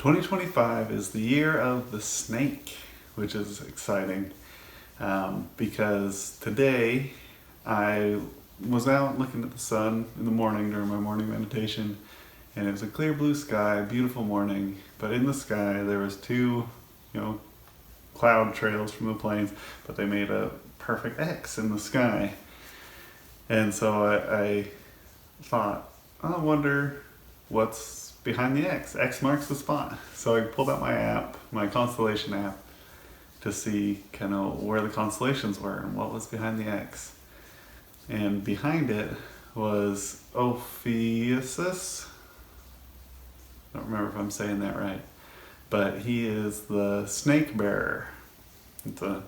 2025 is the year of the snake, which is exciting because today I was out looking at the sun in the morning during my morning meditation, and it was a clear blue sky, beautiful morning, but in the sky there was two, cloud trails from the planes, but they made a perfect X in the sky. And so I thought, I wonder what's behind the X. X marks the spot. So I pulled out my app, my constellation app, to see kind of where the constellations were and what was behind the X. And behind it was Ophiuchus. I don't remember if I'm saying that right, but he is the snake bearer. It's a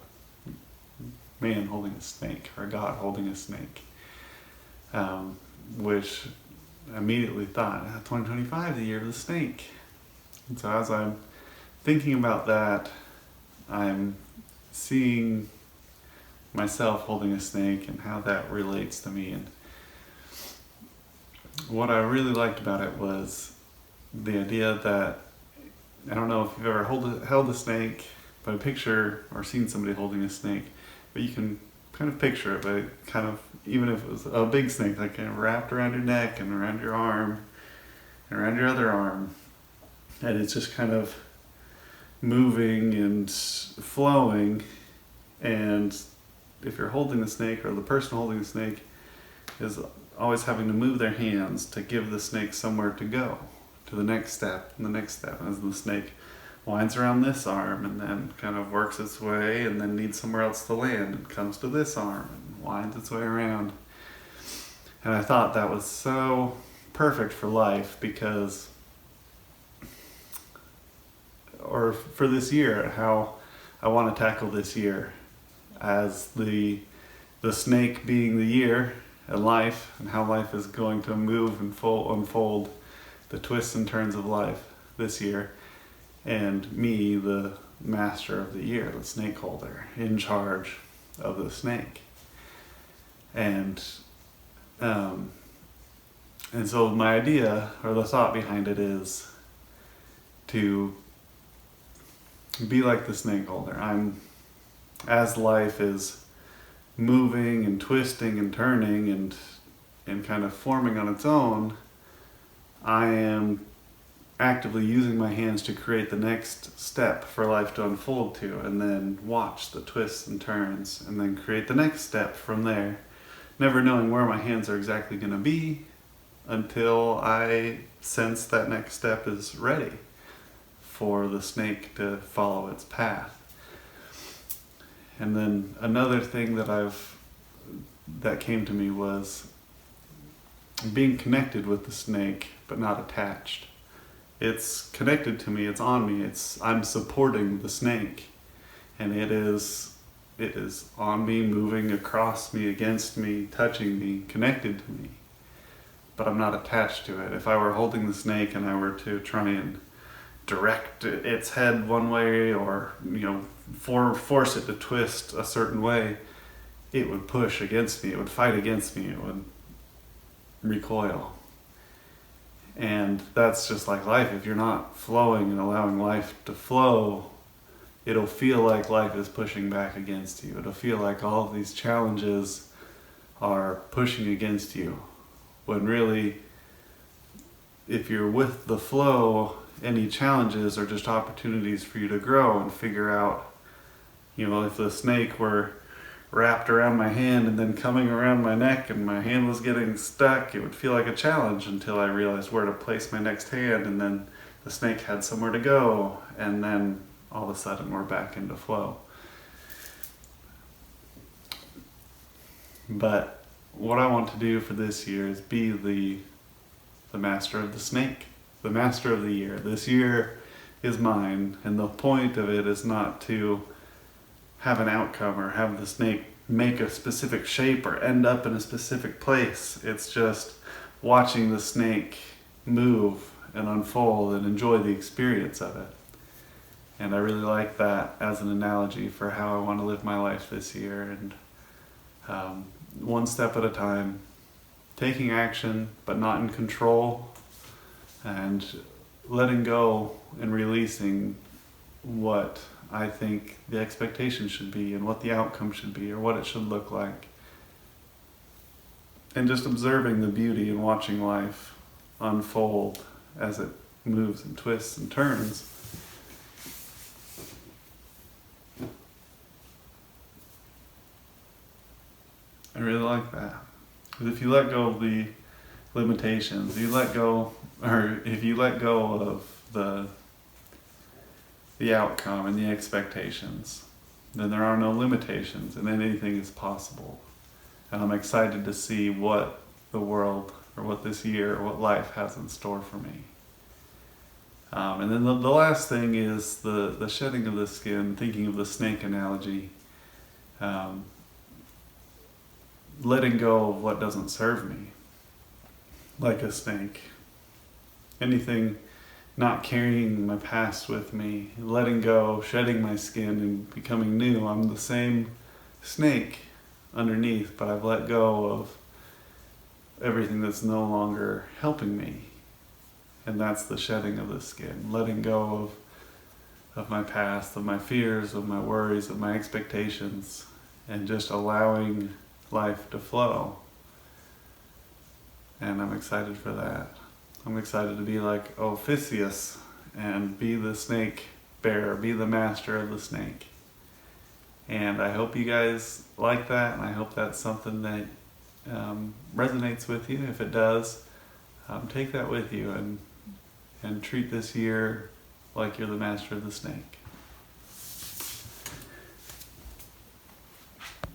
man holding a snake, or a god holding a snake, which I immediately thought, 2025, the year of the snake. And so as I'm thinking about that, I'm seeing myself holding a snake and how that relates to me. And what I really liked about it was the idea that, I don't know if you've ever held a snake, but a picture or seen somebody holding a snake, but you can kind of picture it, but kind of, even if it was a big snake, like kind of wrapped around your neck and around your arm and around your other arm, and it's just kind of moving and flowing. And if you're holding the snake, or the person holding the snake is always having to move their hands to give the snake somewhere to go, to the next step and the next step, as the snake winds around this arm and then kind of works its way and then needs somewhere else to land and comes to this arm and winds its way around. And I thought that was so perfect for life, because, or for this year, how I want to tackle this year as the snake being the year and life, and how life is going to move and unfold the twists and turns of life this year, and me, the master of the year, the snake holder, in charge of the snake. And so my idea, or the thought behind it, is to be like the snake holder. As life is moving and twisting and turning and kind of forming on its own, I am actively using my hands to create the next step for life to unfold to, and then watch the twists and turns, and then create the next step from there, never knowing where my hands are exactly going to be until I sense that next step is ready for the snake to follow its path. And then another thing that came to me was being connected with the snake but not attached. It's connected to me, it's on me, I'm supporting the snake, and it is on me, moving across me, against me, touching me, connected to me, but I'm not attached to it. If I were holding the snake and I were to try and direct its head one way, or force it to twist a certain way, it would push against me, it would fight against me, it would recoil. And that's just like life. If you're not flowing and allowing life to flow, it'll feel like life is pushing back against you. It'll feel like all of these challenges are pushing against you, when really, if you're with the flow, any challenges are just opportunities for you to grow and figure out, if the snake were wrapped around my hand and then coming around my neck and my hand was getting stuck, it would feel like a challenge until I realized where to place my next hand, and then the snake had somewhere to go, and then all of a sudden we're back into flow. But what I want to do for this year is be the master of the snake, the master of the year. This year is mine, and the point of it is not to have an outcome or have the snake make a specific shape or end up in a specific place. It's just watching the snake move and unfold and enjoy the experience of it. And I really like that as an analogy for how I want to live my life this year. And one step at a time, taking action but not in control, and letting go and releasing what I think the expectation should be and what the outcome should be or what it should look like. And just observing the beauty and watching life unfold as it moves and twists and turns. I really like that. Because if you let go of the limitations, you let go, or if you let go of the outcome and the expectations, then there are no limitations and then anything is possible. And I'm excited to see what the world, or what this year, or what life has in store for me. And then the last thing is the shedding of the skin, thinking of the snake analogy, letting go of what doesn't serve me, like a snake. Anything not carrying my past with me, letting go, shedding my skin and becoming new. I'm the same snake underneath, but I've let go of everything that's no longer helping me. And that's the shedding of the skin, letting go of my past, of my fears, of my worries, of my expectations, and just allowing life to flow. And I'm excited for that. I'm excited to be like Ophiuchus and be the snake bearer, be the master of the snake. And I hope you guys like that, and I hope that's something that resonates with you. If it does, take that with you and treat this year like you're the master of the snake.